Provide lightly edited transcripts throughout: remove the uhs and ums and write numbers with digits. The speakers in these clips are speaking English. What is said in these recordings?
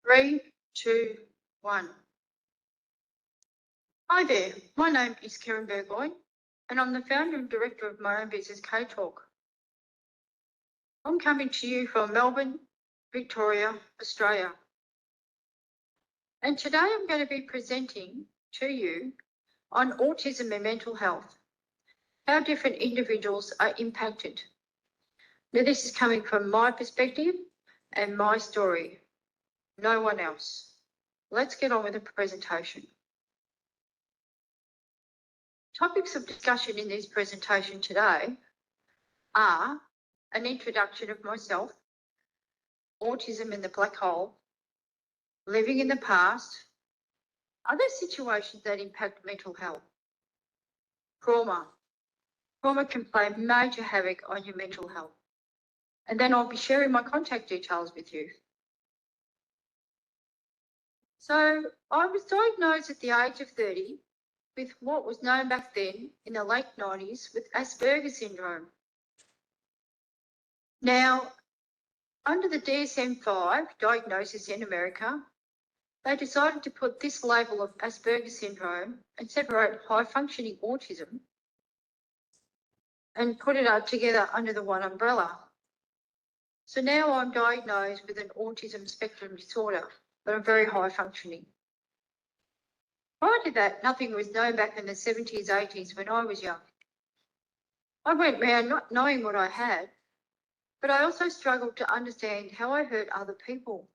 3, 2, 1. Hi there, my name is Karen Burgoyne and I'm the founder and director of my own business, K-Talk. I'm coming to you from Melbourne, Victoria, Australia. And today I'm going to be presenting to you on autism and mental health, how different individuals are impacted. Now this is coming from my perspective and my story, no one else. Let's get on with the presentation. Topics of discussion in this presentation today are an introduction of myself, autism and the black hole, living in the past, other situations that impact mental health, trauma. Trauma can play major havoc on your mental health. And then I'll be sharing my contact details with you. So I was diagnosed at the age of 30 with what was known back then in the late 90s with Asperger's syndrome. Now, under the DSM-5 diagnosis in America, they decided to put this label of Asperger's syndrome and separate high-functioning autism and put it together under the one umbrella. So now I'm diagnosed with an autism spectrum disorder, but I'm very high-functioning. Prior to that, nothing was known back in the 70s, 80s when I was young. I went around not knowing what I had, but I also struggled to understand how I hurt other people.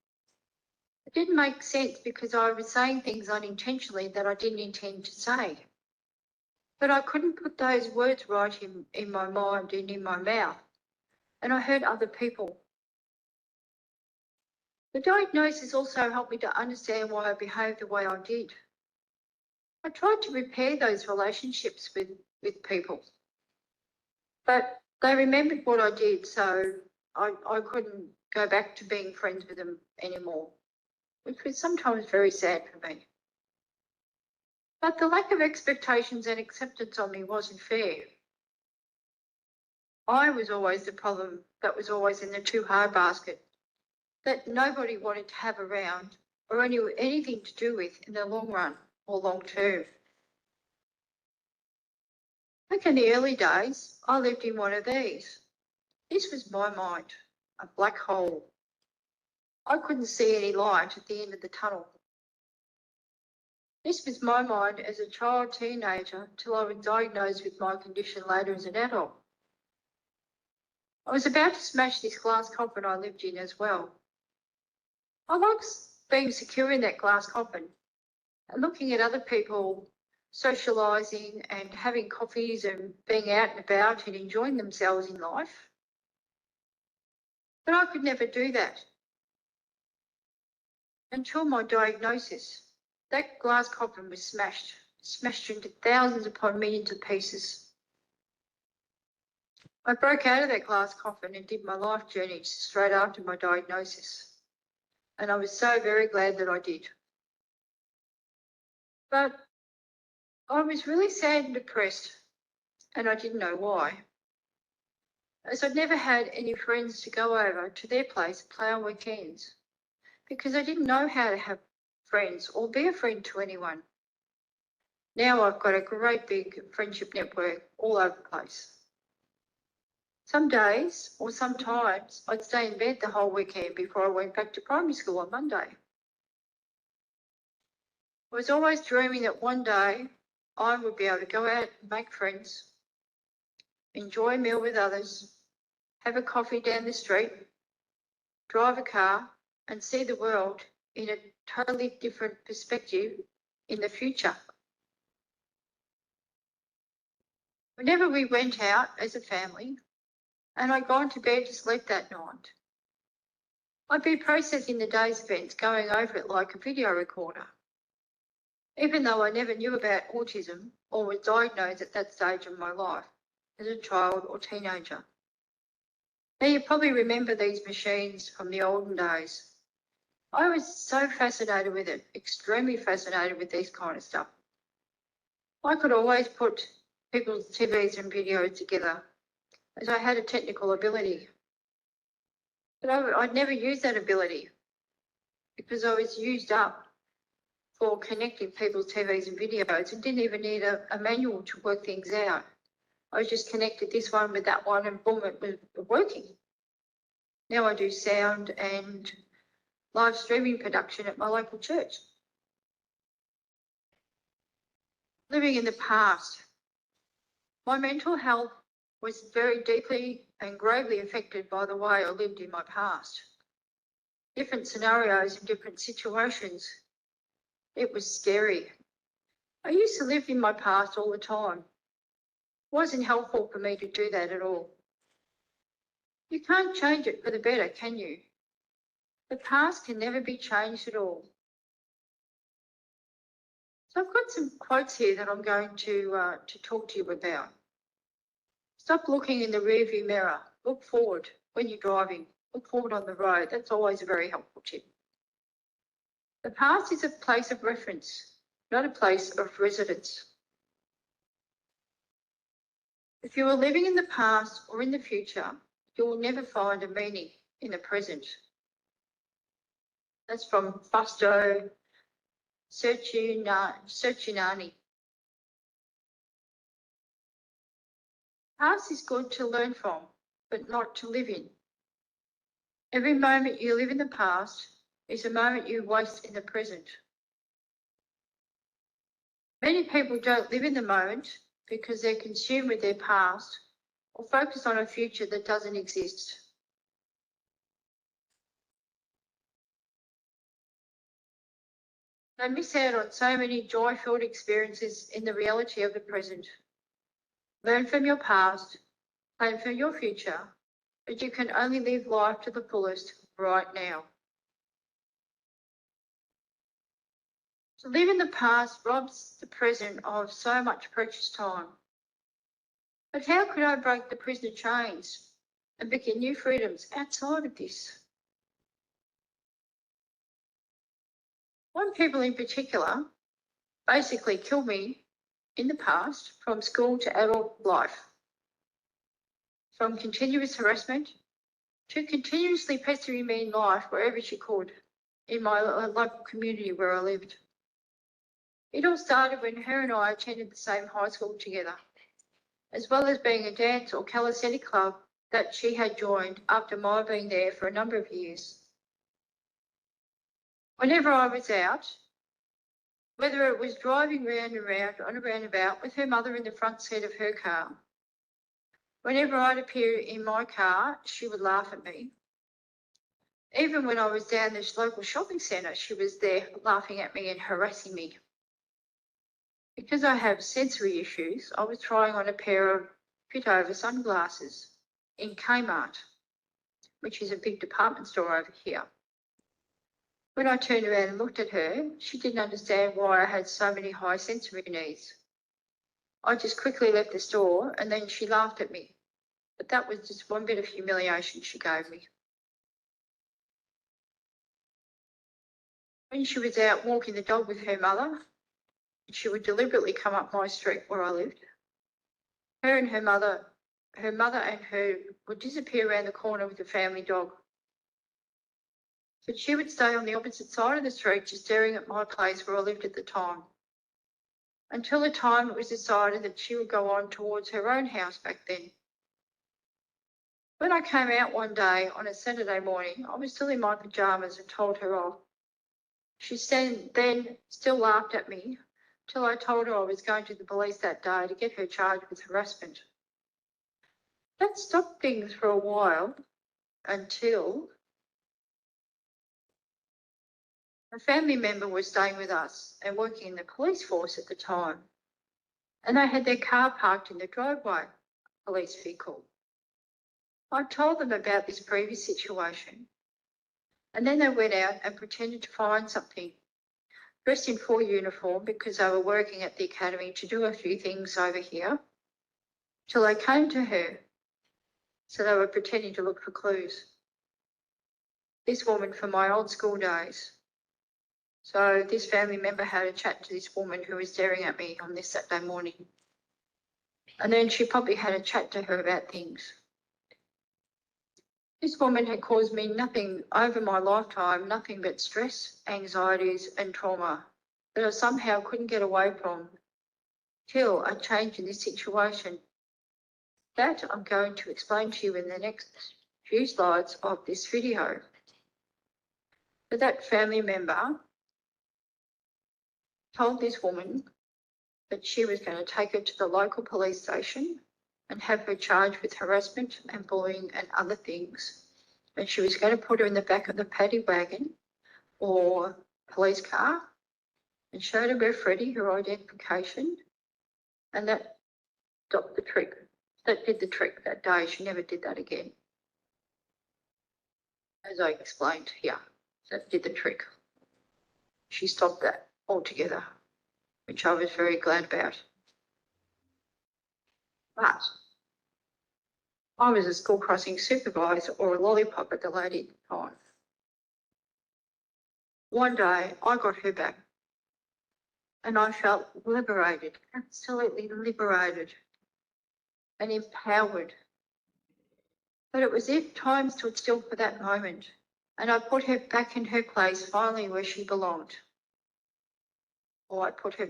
It didn't make sense because I was saying things unintentionally that I didn't intend to say. But I couldn't put those words right in my mind and in my mouth, and I hurt other people. The diagnosis also helped me to understand why I behaved the way I did. I tried to repair those relationships with people, but they remembered what I did, so I couldn't go back to being friends with them anymore, which was sometimes very sad for me. But the lack of expectations and acceptance on me wasn't fair. I was always the problem that was always in the too hard basket, that nobody wanted to have around or anything to do with in the long run or long term. Back in the early days, I lived in one of these. This was my mind, a black hole. I couldn't see any light at the end of the tunnel. This was my mind as a child teenager till I was diagnosed with my condition later as an adult. I was about to smash this glass coffin I lived in as well. I liked being secure in that glass coffin and looking at other people socialising and having coffees and being out and about and enjoying themselves in life. But I could never do that until my diagnosis. That glass coffin was smashed into thousands upon millions of pieces. I broke out of that glass coffin and did my life journey straight after my diagnosis. And I was so very glad that I did. But I was really sad and depressed, and I didn't know why, as I'd never had any friends to go over to their place and play on weekends, because I didn't know how to have friends or be a friend to anyone. Now I've got a great big friendship network all over the place. Some days or sometimes I'd stay in bed the whole weekend before I went back to primary school on Monday. I was always dreaming that one day I would be able to go out and make friends, enjoy a meal with others, have a coffee down the street, drive a car and see the world in a totally different perspective in the future. Whenever we went out as a family and I'd gone to bed to sleep that night, I'd be processing the day's events, going over it like a video recorder. Even though I never knew about autism or was diagnosed at that stage of my life as a child or teenager. Now you probably remember these machines from the olden days. I was so fascinated with it, extremely fascinated with this kind of stuff. I could always put people's TVs and videos together as I had a technical ability. But I'd never used that ability. because I was used up for connecting people's TVs and videos and didn't even need a manual to work things out. I just connected this one with that one and boom, it was working. Now I do sound and live streaming production at my local church. Living in the past. My mental health was very deeply and gravely affected by the way I lived in my past. Different scenarios and different situations. It was scary. I used to live in my past all the time. It wasn't helpful for me to do that at all. You can't change it for the better, can you? The past can never be changed at all. So I've got some quotes here that I'm going to talk to you about. Stop looking in the rearview mirror. Look forward when you're driving. Look forward on the road. That's always a very helpful tip. The past is a place of reference, not a place of residence. If you are living in the past or in the future, you will never find a meaning in the present. That's from Fasto Sercinani. Past is good to learn from, but not to live in. Every moment you live in the past is a moment you waste in the present. Many people don't live in the moment because they're consumed with their past or focus on a future that doesn't exist. They miss out on so many joy-filled experiences in the reality of the present. Learn from your past, plan for your future, but you can only live life to the fullest right now. To live in the past robs the present of so much precious time. But how could I break the prisoner chains and begin new freedoms outside of this? One people in particular basically killed me in the past from school to adult life. From continuous harassment to continuously pestering me in life wherever she could in my local community where I lived. It all started when her and I attended the same high school together, as well as being a dance or calisthenic club that she had joined after my being there for a number of years. Whenever I was out, whether it was driving round and round on a roundabout with her mother in the front seat of her car, whenever I'd appear in my car, she would laugh at me. Even when I was down this local shopping centre, she was there laughing at me and harassing me. Because I have sensory issues, I was trying on a pair of fit-over sunglasses in Kmart, which is a big department store over here. When I turned around and looked at her, she didn't understand why I had so many high sensory needs. I just quickly left the store and then she laughed at me. But that was just one bit of humiliation she gave me. When she was out walking the dog with her mother, she would deliberately come up my street where I lived. Her mother and her would disappear around the corner with the family dog. But she would stay on the opposite side of the street, just staring at my place where I lived at the time, until the time it was decided that she would go on towards her own house back then. When I came out one day on a Saturday morning, I was still in my pyjamas and told her off. She then still laughed at me till I told her I was going to the police that day to get her charged with harassment. That stopped things for a while until a family member was staying with us and working in the police force at the time, and they had their car parked in the driveway, a police vehicle. I told them about this previous situation, and then they went out and pretended to find something, dressed in full uniform because they were working at the academy to do a few things over here, till they came to her. So they were pretending to look for clues. This woman from my old school days. So this family member had a chat to this woman who was staring at me on this Saturday morning. And then she probably had a chat to her about things. This woman had caused me nothing over my lifetime, nothing but stress, anxieties and trauma that I somehow couldn't get away from till I changed in this situation. That I'm going to explain to you in the next few slides of this video. But that family member told this woman that she was going to take her to the local police station and have her charged with harassment and bullying and other things. And she was going to put her in the back of the paddy wagon or police car and showed her Freddie, her identification, and that stopped the trick. That did the trick that day. She never did that again. As I explained here, that did the trick. She stopped that altogether, which I was very glad about. But I was a school crossing supervisor or a lollipop at the lady at the time. One day I got her back and I felt liberated, absolutely liberated and empowered. But it was as if time stood still for that moment and I put her back in her place finally where she belonged. Or I put her.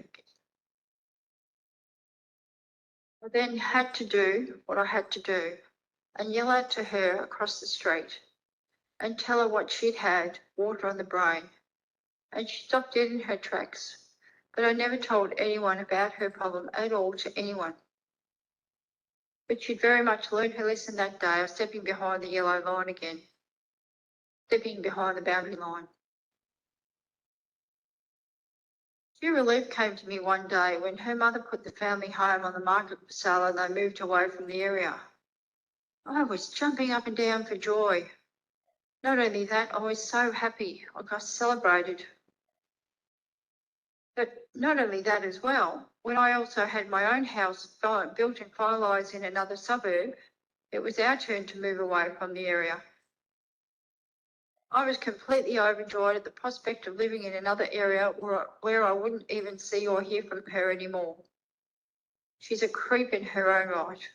I then had to do what I had to do and yell out to her across the street and tell her what she'd had, water on the brain. And she stopped dead in her tracks. But I never told anyone about her problem at all to anyone. But she'd very much learned her lesson that day of stepping behind the yellow line again, stepping behind the boundary line. Sheer relief came to me one day when her mother put the family home on the market for sale and they moved away from the area. I was jumping up and down for joy. Not only that, I was so happy, like I celebrated. But not only that as well, when I also had my own house built and finalised in another suburb, it was our turn to move away from the area. I was completely overjoyed at the prospect of living in another area where I wouldn't even see or hear from her anymore. She's a creep in her own right.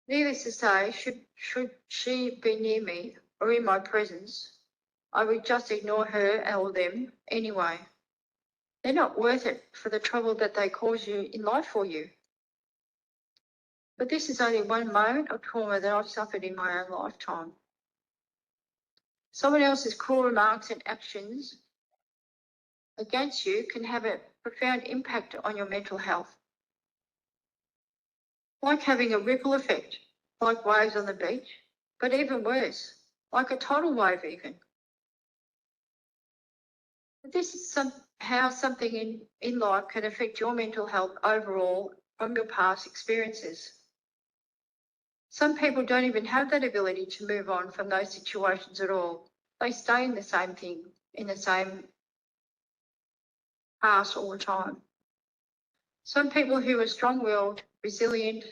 Needless to say, should she be near me or in my presence, I would just ignore her or them anyway. They're not worth it for the trouble that they cause you in life for you. But this is only one moment of trauma that I've suffered in my own lifetime. Someone else's cruel remarks and actions against you can have a profound impact on your mental health. Like having a ripple effect, like waves on the beach, but even worse, like a tidal wave even. But this is how something in life can affect your mental health overall from your past experiences. Some people don't even have that ability to move on from those situations at all. They stay in the same thing, in the same past all the time. Some people who are strong-willed, resilient,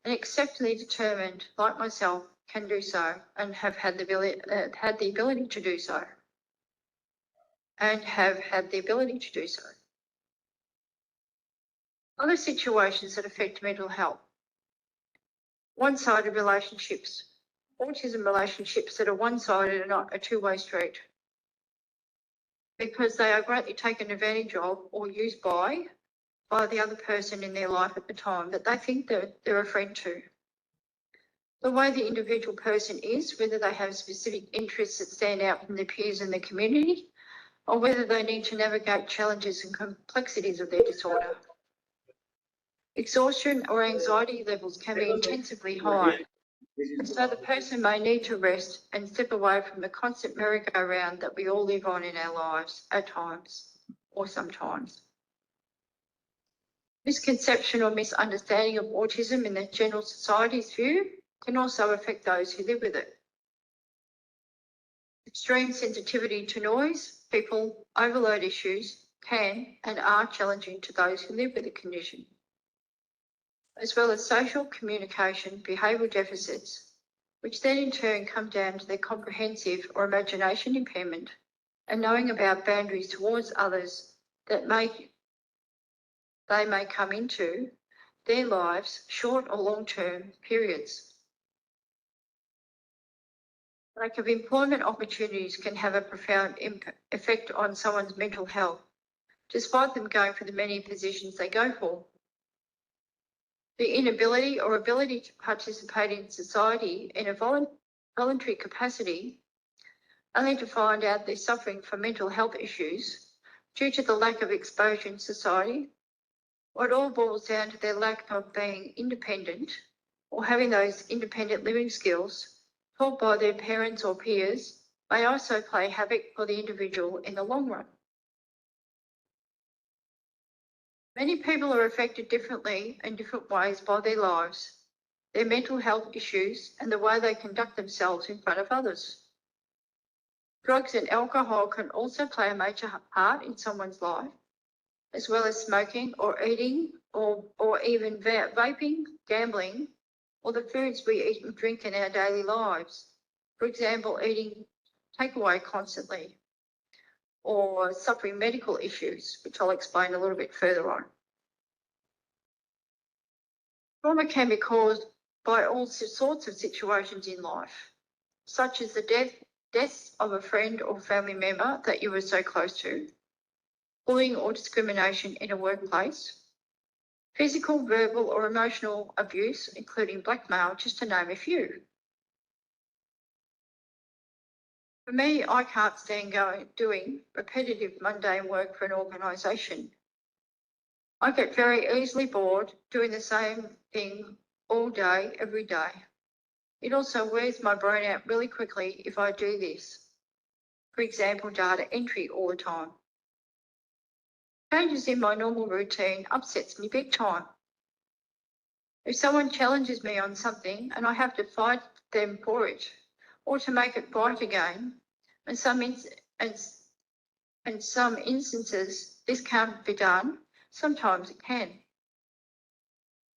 and exceptionally determined, like myself, can do so and have had the ability to do so. Other situations that affect mental health. One-sided relationships. Autism relationships that are one-sided are not a two-way street because they are greatly taken advantage of or used by the other person in their life at the time that they think that they're a friend to. The way the individual person is, whether they have specific interests that stand out from their peers in the community, or whether they need to navigate challenges and complexities of their disorder. Exhaustion or anxiety levels can be intensively high, and so the person may need to rest and step away from the constant merry-go-round that we all live on in our lives at times, or sometimes. Misconception or misunderstanding of autism in the general society's view can also affect those who live with it. Extreme sensitivity to noise, people, overload issues can and are challenging to those who live with the condition, as well as social, communication, behavioural deficits, which then in turn come down to their comprehensive or imagination impairment and knowing about boundaries towards others that they may come into their lives, short or long-term periods. Lack of employment opportunities can have a profound effect on someone's mental health, despite them going for the many positions they go for. The inability or ability to participate in society in a voluntary capacity, only to find out they're suffering from mental health issues due to the lack of exposure in society, or it all boils down to their lack of being independent or having those independent living skills taught by their parents or peers, may also play havoc for the individual in the long run. Many people are affected differently in different ways by their lives, their mental health issues, and the way they conduct themselves in front of others. Drugs and alcohol can also play a major part in someone's life, as well as smoking or eating or even vaping, gambling, or the foods we eat and drink in our daily lives. For example, eating takeaway constantly, or suffering medical issues, which I'll explain a little bit further on. Trauma can be caused by all sorts of situations in life, such as the death of a friend or family member that you were so close to, bullying or discrimination in a workplace, physical, verbal or emotional abuse, including blackmail, just to name a few. For me, I can't stand doing repetitive, mundane work for an organisation. I get very easily bored doing the same thing all day, every day. It also wears my brain out really quickly if I do this. For example, data entry all the time. Changes in my normal routine upsets me big time. If someone challenges me on something and I have to fight them for it, or to make it right again, and some instances this can't be done, sometimes it can.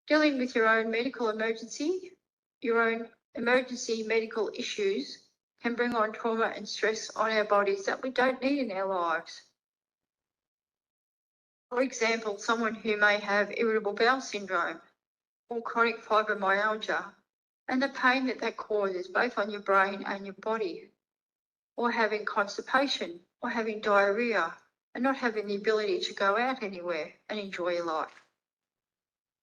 Dealing with your own medical emergency, your own emergency medical issues can bring on trauma and stress on our bodies that we don't need in our lives. For example, someone who may have irritable bowel syndrome or chronic fibromyalgia, and the pain that causes both on your brain and your body, or having constipation, or having diarrhea, and not having the ability to go out anywhere and enjoy your life.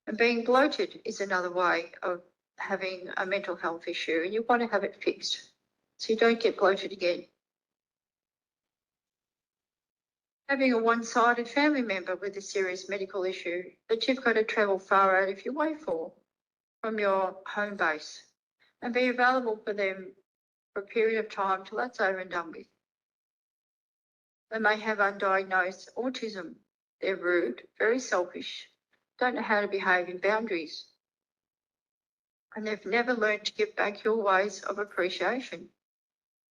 And being bloated is another way of having a mental health issue, and you want to have it fixed so you don't get bloated again. Having a one-sided family member with a serious medical issue that you've got to travel far out of your way for from your home base, and be available for them for a period of time till that's over and done with. They may have undiagnosed autism. They're rude, very selfish, don't know how to behave in boundaries, and they've never learned to give back your ways of appreciation.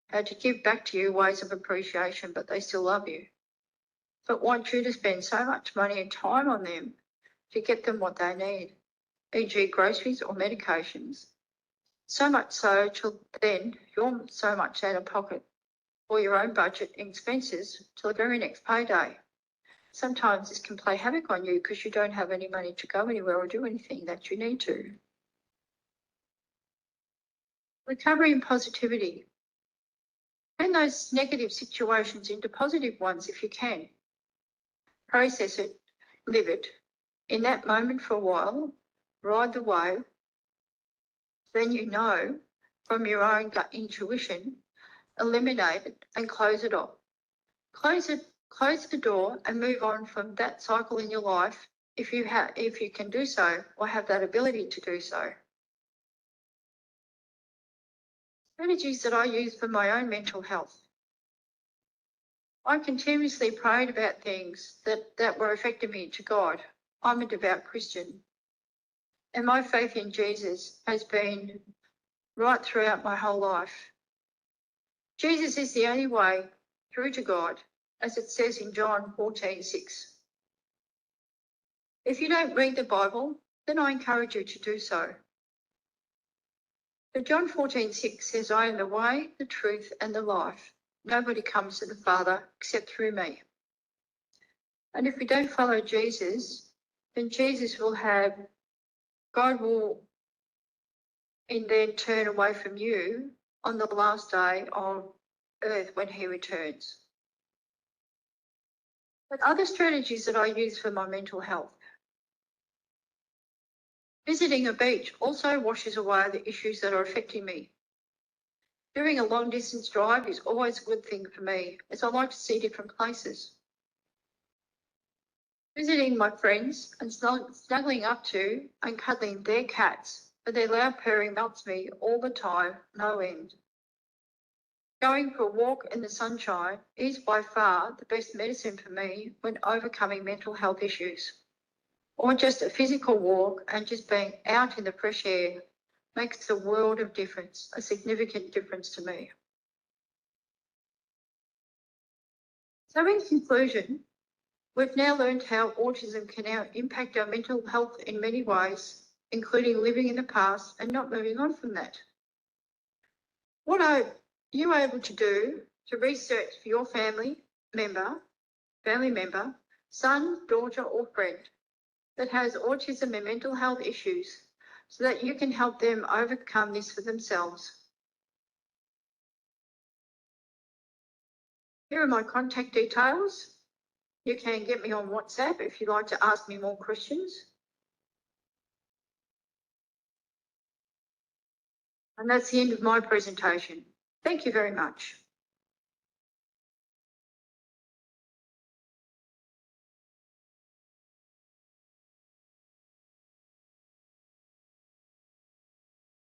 How to give back to you ways of appreciation, but they still love you, but want you to spend so much money and time on them to get them what they need, e.g. groceries or medications. So much so till then you're so much out of pocket for your own budget and expenses till the very next payday. Sometimes this can play havoc on you because you don't have any money to go anywhere or do anything that you need to. Recovery and positivity. Turn those negative situations into positive ones if you can. Process it, live it. In that moment for a while, ride the wave. Then you know from your own gut intuition, eliminate it and close it off. Close the door and move on from that cycle in your life if you can do so or have that ability to do so. Strategies that I use for my own mental health. I continuously prayed about things that were affecting me to God. I'm a devout Christian, and my faith in Jesus has been right throughout my whole life. Jesus is the only way through to God, as it says in John 14:6. If you don't read the Bible, then I encourage you to do so. But John 14:6 says, I am the way, the truth, and the life. Nobody comes to the Father except through me. And if we don't follow Jesus, then God will in then turn away from you on the last day of Earth when he returns. But other strategies that I use for my mental health. Visiting a beach also washes away the issues that are affecting me. Doing a long distance drive is always a good thing for me, as I like to see different places. Visiting my friends and snuggling up to and cuddling their cats, but their loud purring melts me all the time, no end. Going for a walk in the sunshine is by far the best medicine for me when overcoming mental health issues. Or just a physical walk and just being out in the fresh air makes a world of difference, a significant difference to me. So in conclusion, we've now learned how autism can now impact our mental health in many ways, including living in the past and not moving on from that. What are you able to do to research for your family member, son, daughter or friend that has autism and mental health issues so that you can help them overcome this for themselves? Here are my contact details. You can get me on WhatsApp if you'd like to ask me more questions. And that's the end of my presentation. Thank you very much.